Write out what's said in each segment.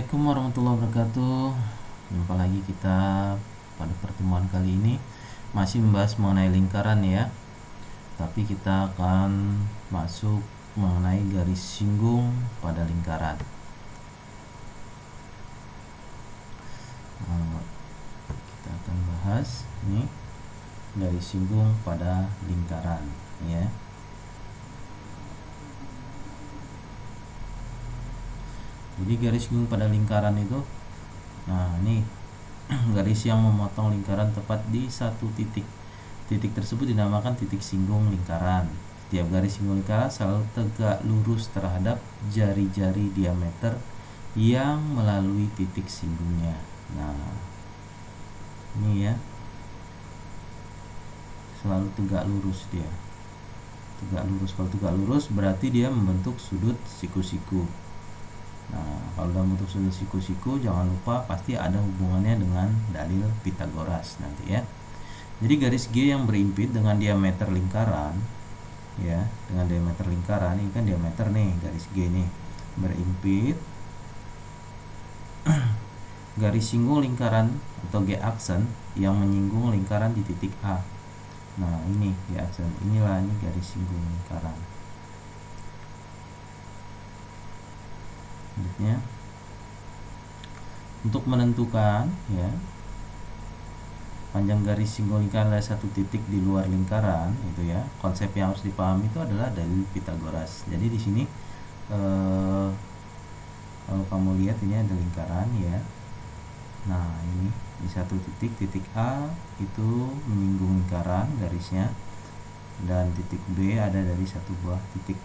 Assalamualaikum warahmatullahi wabarakatuh. Jumpa lagi kita pada pertemuan kali ini masih membahas mengenai lingkaran ya. Tapi kita akan masuk mengenai garis singgung pada lingkaran. Kita akan bahas ini garis singgung pada lingkaran ya. Jadi garis singgung pada lingkaran itu, nah ini garis yang memotong lingkaran tepat di satu titik. Titik tersebut dinamakan titik singgung lingkaran. Setiap garis singgung lingkaran selalu tegak lurus terhadap jari-jari diameter yang melalui titik singgungnya. Nah, ini ya, selalu tegak lurus dia. Tegak lurus. Kalau tegak lurus berarti dia membentuk sudut siku-siku. Nah, kalau dalam bentuk sudut siku-siku jangan lupa pasti ada hubungannya dengan dalil Pitagoras nanti ya. Jadi garis G yang berimpit dengan diameter lingkaran ya, dengan diameter lingkaran, ini kan diameter nih, garis G nih berimpit garis singgung lingkaran atau G aksen yang menyinggung lingkaran di titik A. Nah, ini G aksen, inilah ini garis singgung lingkaran. Selanjutnya, untuk menentukan ya panjang garis singgung lingkaran dari satu titik di luar lingkaran itu ya, konsep yang harus dipahami itu adalah dalil Pitagoras. Jadi di sini kalau kamu lihat ini ada lingkaran ya. Nah, ini di satu titik A itu menyinggung lingkaran garisnya, dan titik B ada dari satu buah titik.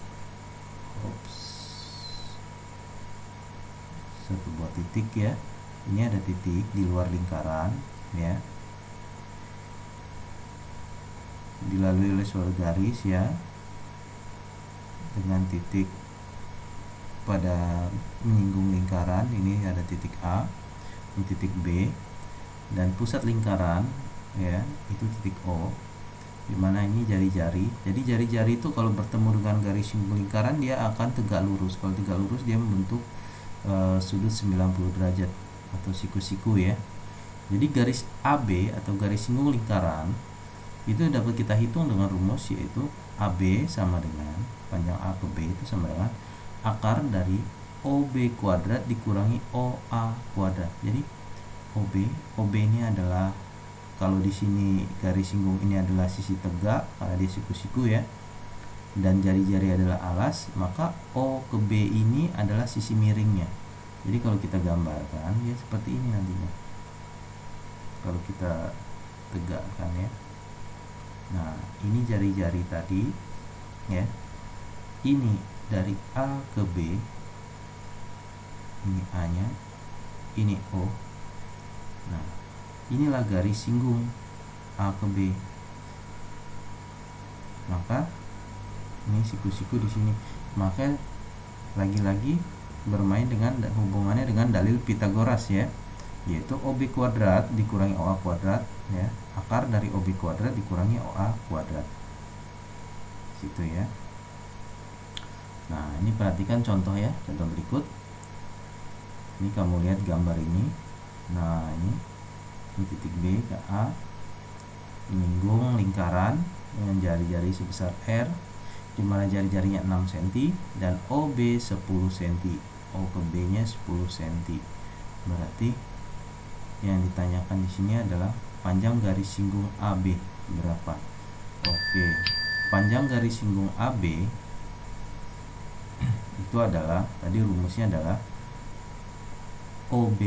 Satu buah titik ya, ini ada titik di luar lingkaran ya, dilalui oleh suatu garis ya, dengan titik pada menyinggung lingkaran. Ini ada titik A, ini titik B, dan pusat lingkaran ya itu titik O, dimana ini jari-jari. Jadi jari-jari itu kalau bertemu dengan garis singgung lingkaran dia akan tegak lurus. Kalau tegak lurus dia membentuk sudut 90 derajat atau siku-siku ya. Jadi garis AB atau garis singgung lingkaran itu dapat kita hitung dengan rumus, yaitu AB sama dengan panjang A ke B itu sama dengan akar dari OB kuadrat dikurangi OA kuadrat. Jadi OB ini adalah, kalau di sini garis singgung ini adalah sisi tegak karena dia siku-siku ya, dan jari-jari adalah alas, maka O ke B ini adalah sisi miringnya. Jadi kalau kita gambarkan ya seperti ini nantinya kalau kita tegakkan ya. Nah, ini jari-jari tadi ya, ini dari A ke B, ini A nya, ini O. Nah, inilah garis singgung A ke B. Maka ini siku-siku di sini. Maka lagi-lagi bermain dengan hubungannya dengan dalil Pitagoras ya, yaitu OB kuadrat dikurangi OA kuadrat ya, akar dari OB kuadrat dikurangi OA kuadrat. Situ ya. Nah, ini perhatikan contoh ya, contoh berikut. Ini kamu lihat gambar ini. Nah, ini titik B ke A, menyinggung lingkaran dengan jari-jari sebesar R, di mana jari-jarinya 6 cm dan OB 10 cm, O ke B nya 10 cm. Berarti yang ditanyakan di sini adalah panjang garis singgung AB berapa. Oke, panjang garis singgung AB itu adalah, tadi rumusnya adalah OB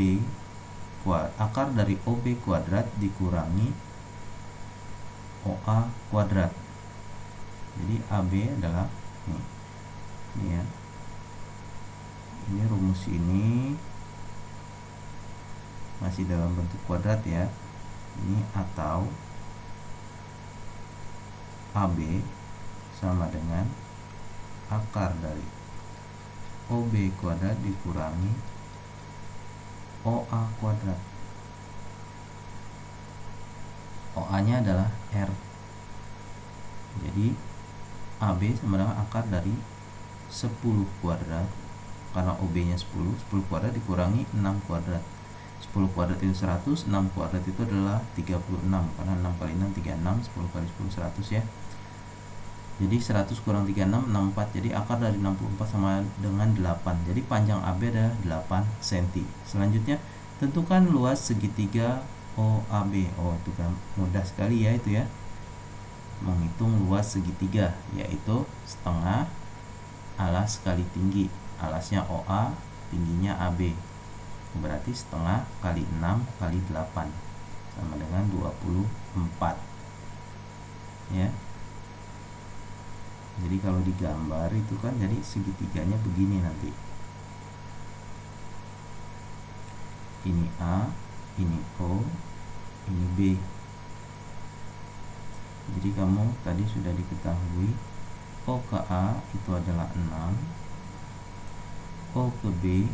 akar dari OB kuadrat dikurangi OA kuadrat. Jadi AB adalah ini ya. Ini rumus ini masih dalam bentuk kuadrat ya. Ini atau AB sama dengan akar dari OB kuadrat dikurangi OA kuadrat. OA nya adalah R. Jadi AB sama dengan akar dari 10 kuadrat karena OB nya 10 kuadrat dikurangi 6 kuadrat. 10 kuadrat itu 100, 6 kuadrat itu adalah 36, karena 6 kali 6 36, 10 kali 10 100 ya. Jadi 100 kurang 36 64. Jadi akar dari 64 sama dengan 8. Jadi panjang AB adalah 8 cm. Selanjutnya tentukan luas segitiga OAB. Oh, itu kan mudah sekali ya itu ya. Menghitung luas segitiga, yaitu setengah alas kali tinggi. Alasnya OA, tingginya AB. Berarti setengah kali 6 kali 8 sama dengan 24 ya. Jadi kalau digambar itu kan jadi segitiganya begini nanti. Ini A, ini O, ini B. Jadi kamu tadi sudah diketahui O ke A itu adalah 6, O ke B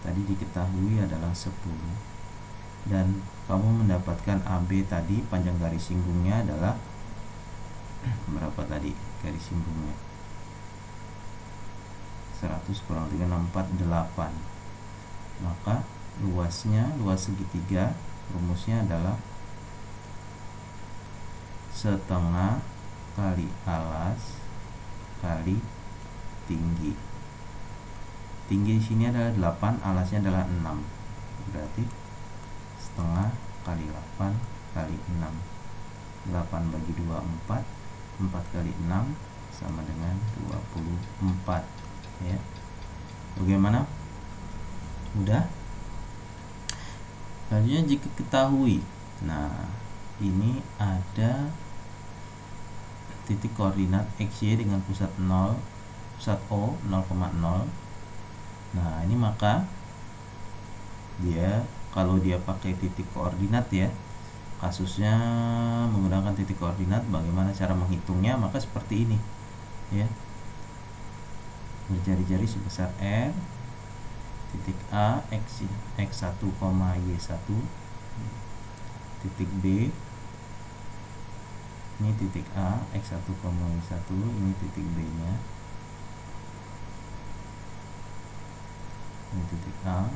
tadi diketahui adalah 10, dan kamu mendapatkan AB tadi panjang garis singgungnya adalah berapa tadi garis singgungnya? 100 kurang 364 8. Maka luasnya, luas segitiga rumusnya adalah setengah kali alas kali tinggi. Tinggi di sini adalah 8, alasnya adalah 6. Berarti setengah kali 8 kali 6. 8 bagi 2 4. 4 kali 6 sama dengan 24 ya. Bagaimana? Mudah? Selanjutnya jika ketahui, nah ini ada titik koordinat XY dengan pusat 0, pusat O 0,0. Nah ini maka dia kalau dia pakai titik koordinat ya, kasusnya menggunakan titik koordinat, bagaimana cara menghitungnya? Maka seperti ini ya, berjari-jari sebesar R, titik A x1, y1, titik B ini titik A x1, y1, ini titik B nya, ini titik A.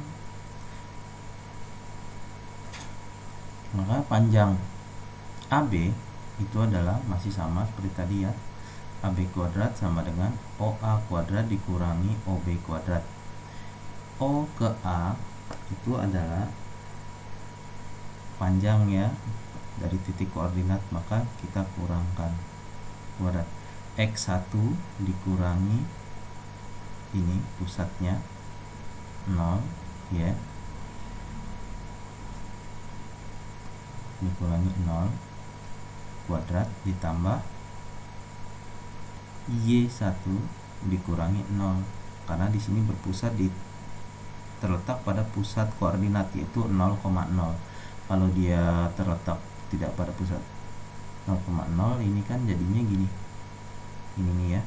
Maka panjang AB itu adalah masih sama seperti tadi ya, AB kuadrat sama dengan OA kuadrat dikurangi OB kuadrat. O ke A itu adalah panjang ya dari titik koordinat, maka kita kurangkan kuadrat. X1 dikurangi ini pusatnya 0 ya, dikurangi 0 kuadrat ditambah Y1 dikurangi 0, karena di sini berpusat terletak pada pusat koordinat yaitu 0,0. Kalau dia terletak tidak pada pusat 0,0, ini kan jadinya gini. Ini nih ya.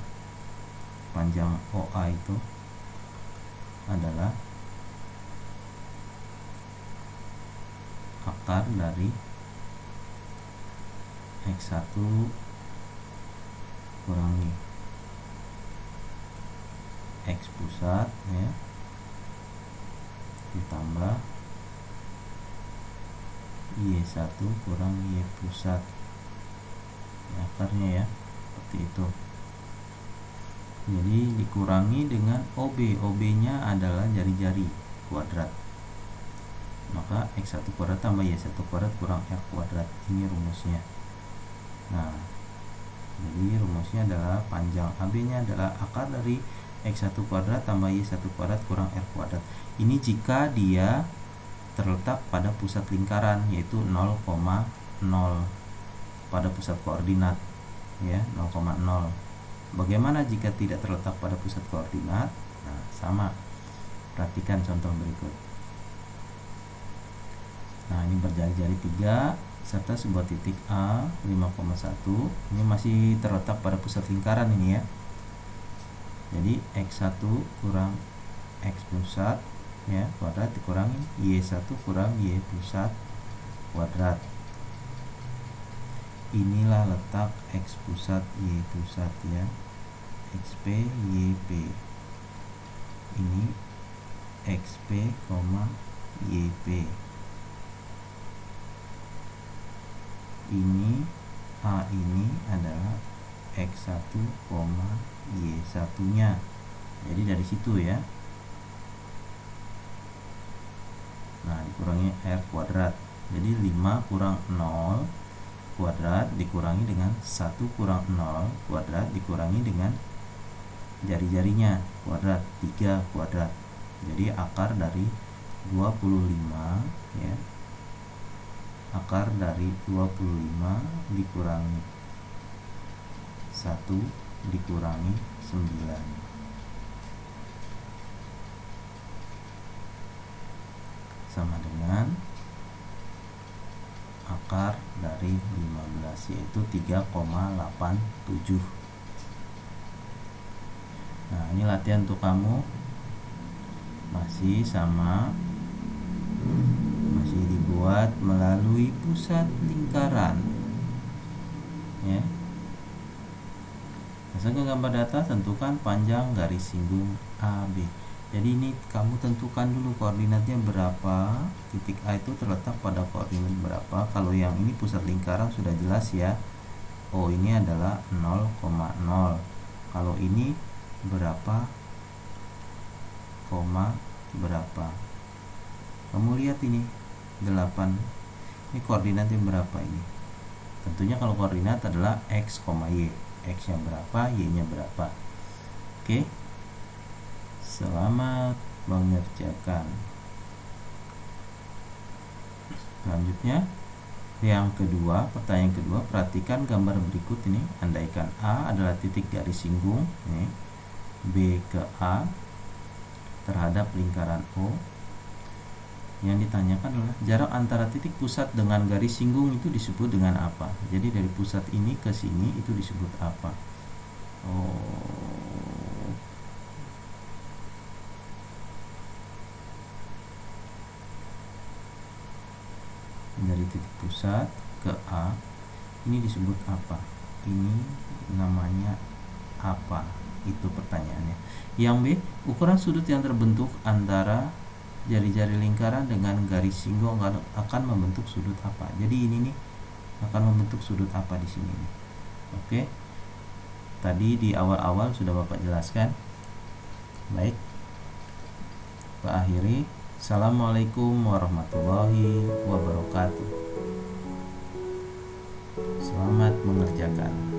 Panjang OA itu adalah akar dari X1 kurangi X pusat ya, ditambah Y1 kurang Y pusat ya, akarnya ya, seperti itu. Jadi dikurangi dengan OB, OB nya adalah jari-jari kuadrat, maka X1 kuadrat tambah Y1 kuadrat kurang R kuadrat. Ini rumusnya. Nah, jadi rumusnya adalah panjang AB nya adalah akar dari X1 kuadrat tambah Y1 kuadrat kurang R kuadrat. Ini jika dia terletak pada pusat lingkaran yaitu 0,0 pada pusat koordinat ya, 0,0. Bagaimana jika tidak terletak pada pusat koordinat? Nah, sama. Perhatikan contoh berikut. Nah, ini berjari-jari 3 serta sebuah titik A 5,1. Ini masih terletak pada pusat lingkaran ini ya. Jadi X1 kurang X pusat ya kuadrat dikurangi Y1 kurang Y pusat kuadrat. Inilah letak X pusat Y pusat ya, XP YP. ini XP, YP. Ini A ini adalah X1, Y1 nya. Jadi dari situ ya. Nah, dikurangi R kuadrat. Jadi 5 kurang 0 kuadrat dikurangi dengan 1 kurang 0 kuadrat dikurangi dengan jari-jarinya kuadrat 3 kuadrat. Jadi akar dari 25 ya. Akar dari 25 dikurangi 1 dikurangi 9 sama dengan akar dari 15, yaitu 3,87. Nah, ini latihan untuk kamu, masih sama, masih dibuat melalui pusat lingkaran ya. Hasilkan gambar data, tentukan panjang garis singgung AB. Jadi ini kamu tentukan dulu koordinatnya berapa. Titik A itu terletak pada koordinat berapa. Kalau yang ini pusat lingkaran sudah jelas ya. Oh, ini adalah 0,0. Kalau ini berapa, koma berapa. Kamu lihat ini 8. Ini koordinatnya berapa ini? Tentunya kalau koordinat adalah X, Y. X-nya berapa, Y-nya berapa. Oke. Selamat mengerjakan. Selanjutnya yang kedua, pertanyaan kedua, perhatikan gambar berikut ini. Andaikan A adalah titik garis singgung ini, B ke A terhadap lingkaran O. Yang ditanyakan adalah jarak antara titik pusat dengan garis singgung itu disebut dengan apa? Jadi dari pusat ini ke sini itu disebut apa? Dari titik pusat ke A ini disebut apa? Ini namanya apa? Itu pertanyaannya. Yang B, ukuran sudut yang terbentuk antara jari-jari lingkaran dengan garis singgung akan membentuk sudut apa? Jadi ini nih akan membentuk sudut apa di sini nih. Oke. Tadi di awal-awal sudah Bapak jelaskan. Baik. Pak akhiri. Assalamualaikum warahmatullahi wabarakatuh. Selamat mengerjakan.